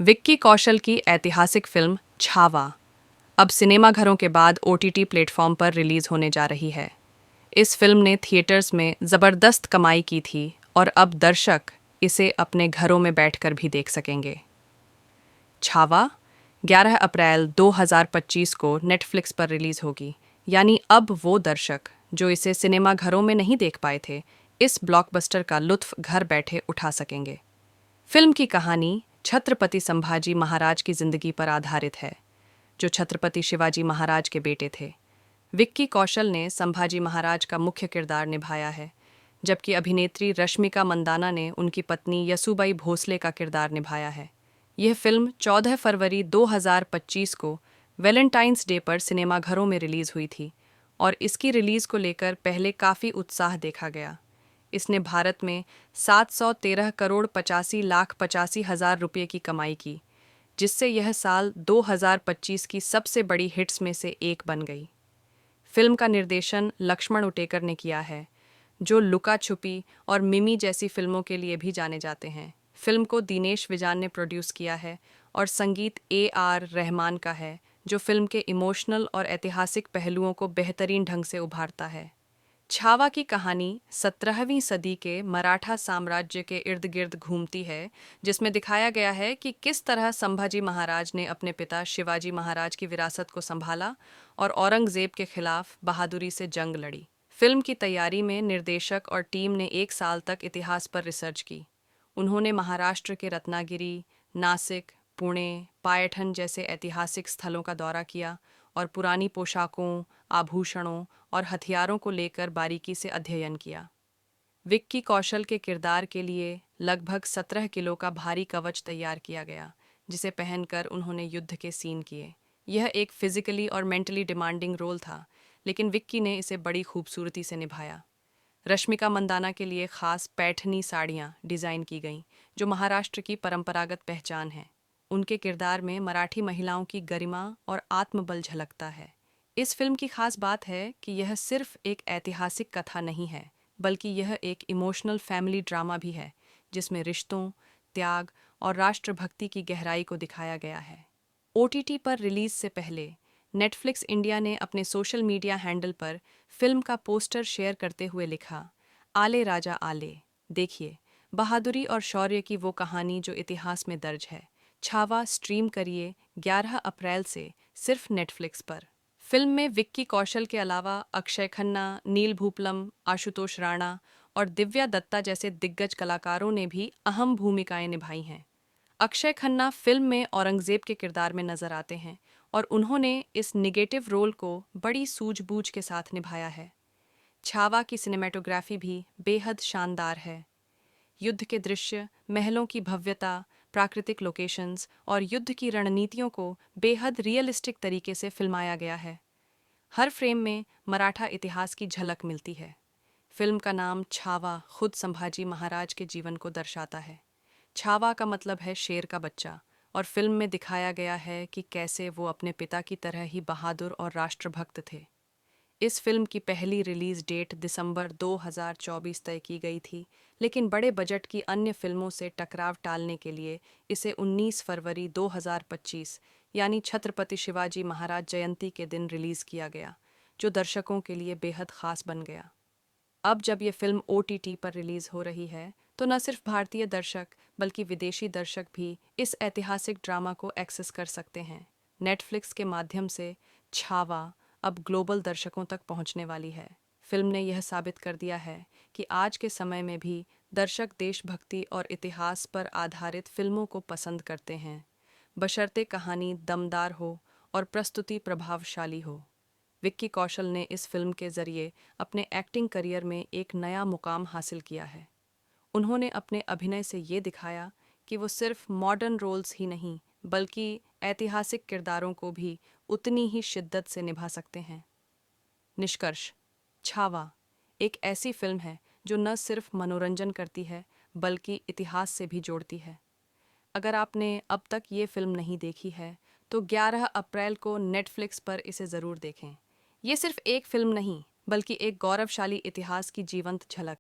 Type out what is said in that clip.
विक्की कौशल की ऐतिहासिक फिल्म छावा अब सिनेमाघरों के बाद ओटीटी प्लेटफॉर्म पर रिलीज होने जा रही है। इस फिल्म ने थिएटर्स में जबरदस्त कमाई की थी और अब दर्शक इसे अपने घरों में बैठकर भी देख सकेंगे। छावा 11 अप्रैल 2025 को नेटफ्लिक्स पर रिलीज होगी, यानी अब वो दर्शक जो इसे सिनेमाघरों में नहीं देख पाए थे, इस ब्लॉकबस्टर का लुत्फ घर बैठे उठा सकेंगे। फिल्म की कहानी छत्रपति संभाजी महाराज की जिंदगी पर आधारित है, जो छत्रपति शिवाजी महाराज के बेटे थे। विक्की कौशल ने संभाजी महाराज का मुख्य किरदार निभाया है, जबकि अभिनेत्री रश्मिका मंदाना ने उनकी पत्नी यसुबाई भोसले का किरदार निभाया है। यह फिल्म 14 फरवरी 2025 को वैलेंटाइंस डे पर सिनेमाघरों में रिलीज हुई थी और इसकी रिलीज को लेकर पहले काफ़ी उत्साह देखा गया। इसने भारत में 713 करोड़ 85 लाख 85 हजार रुपये की कमाई की, जिससे यह साल 2025 की सबसे बड़ी हिट्स में से एक बन गई। फिल्म का निर्देशन लक्ष्मण उटेकर ने किया है, जो लुका छुपी और मिमी जैसी फिल्मों के लिए भी जाने जाते हैं। फिल्म को दिनेश विजान ने प्रोड्यूस किया है और संगीत AR रहमान का है, जो फिल्म के इमोशनल और ऐतिहासिक पहलुओं को बेहतरीन ढंग से उभारता है। छावा की कहानी 17वीं सदी के मराठा साम्राज्य के इर्द गिर्द घूमती है, जिसमें दिखाया गया है कि किस तरह संभाजी महाराज ने अपने पिता शिवाजी महाराज की विरासत को संभाला और औरंगजेब के खिलाफ बहादुरी से जंग लड़ी। फिल्म की तैयारी में निर्देशक और टीम ने 1 साल तक इतिहास पर रिसर्च की। उन्होंने महाराष्ट्र के रत्नागिरी, नासिक, पुणे, पायठन जैसे ऐतिहासिक स्थलों का दौरा किया और पुरानी पोशाकों, आभूषणों और हथियारों को लेकर बारीकी से अध्ययन किया। विक्की कौशल के किरदार के लिए लगभग 17 किलो का भारी कवच तैयार किया गया, जिसे पहनकर उन्होंने युद्ध के सीन किए। यह एक फिजिकली और मेंटली डिमांडिंग रोल था, लेकिन विक्की ने इसे बड़ी खूबसूरती से निभाया। रश्मिका मंदाना के लिए खास पैठनी साड़ियाँ डिज़ाइन की गईं, जो महाराष्ट्र की परंपरागत पहचान है। उनके किरदार में मराठी महिलाओं की गरिमा और आत्मबल झलकता है। इस फिल्म की खास बात है कि यह सिर्फ एक ऐतिहासिक कथा नहीं है, बल्कि यह एक इमोशनल फैमिली ड्रामा भी है, जिसमें रिश्तों, त्याग और राष्ट्रभक्ति की गहराई को दिखाया गया है। OTT पर रिलीज से पहले नेटफ्लिक्स इंडिया ने अपने सोशल मीडिया हैंडल पर फिल्म का पोस्टर शेयर करते हुए लिखा, आले राजा आले, देखिए बहादुरी और शौर्य की वो कहानी जो इतिहास में दर्ज है। छावा स्ट्रीम करिए 11 अप्रैल से सिर्फ नेटफ्लिक्स पर। फिल्म में विक्की कौशल के अलावा अक्षय खन्ना, नील भूपलम, आशुतोष राणा और दिव्या दत्ता जैसे दिग्गज कलाकारों ने भी अहम भूमिकाएं निभाई हैं। अक्षय खन्ना फिल्म में औरंगजेब के किरदार में नजर आते हैं और उन्होंने इस निगेटिव रोल को बड़ी सूझबूझ के साथ निभाया है। छावा की सिनेमेटोग्राफी भी बेहद शानदार है। युद्ध के दृश्य, महलों की भव्यता, प्राकृतिक लोकेशंस और युद्ध की रणनीतियों को बेहद रियलिस्टिक तरीके से फिल्माया गया है। हर फ्रेम में मराठा इतिहास की झलक मिलती है। फिल्म का नाम छावा खुद संभाजी महाराज के जीवन को दर्शाता है। छावा का मतलब है शेर का बच्चा, और फिल्म में दिखाया गया है कि कैसे वो अपने पिता की तरह ही बहादुर और राष्ट्रभक्त थे। इस फिल्म की पहली रिलीज डेट दिसंबर 2024 तय की गई थी, लेकिन बड़े बजट की अन्य फिल्मों से टकराव टालने के लिए इसे 19 फरवरी 2025 यानी छत्रपति शिवाजी महाराज जयंती के दिन रिलीज किया गया, जो दर्शकों के लिए बेहद खास बन गया। अब जब ये फिल्म OTT पर रिलीज हो रही है, तो न सिर्फ भारतीय दर्शक बल्कि विदेशी दर्शक भी इस ऐतिहासिक ड्रामा को एक्सेस कर सकते हैं। नेटफ्लिक्स के माध्यम से छावा अब ग्लोबल दर्शकों तक पहुंचने वाली है। फिल्म ने यह साबित कर दिया है कि आज के समय में भी दर्शक देशभक्ति और इतिहास पर आधारित फिल्मों को पसंद करते हैं, बशर्ते कहानी दमदार हो और प्रस्तुति प्रभावशाली हो। विक्की कौशल ने इस फिल्म के जरिए अपने एक्टिंग करियर में एक नया मुकाम हासिल किया है। उन्होंने अपने अभिनय से ये दिखाया कि वो सिर्फ मॉडर्न रोल्स ही नहीं, बल्कि ऐतिहासिक किरदारों को भी उतनी ही शिद्दत से निभा सकते हैं। निष्कर्ष, छावा एक ऐसी फिल्म है जो न सिर्फ मनोरंजन करती है, बल्कि इतिहास से भी जोड़ती है। अगर आपने अब तक ये फिल्म नहीं देखी है, तो 11 अप्रैल को नेटफ्लिक्स पर इसे ज़रूर देखें। ये सिर्फ एक फिल्म नहीं, बल्कि एक गौरवशाली इतिहास की जीवंत झलक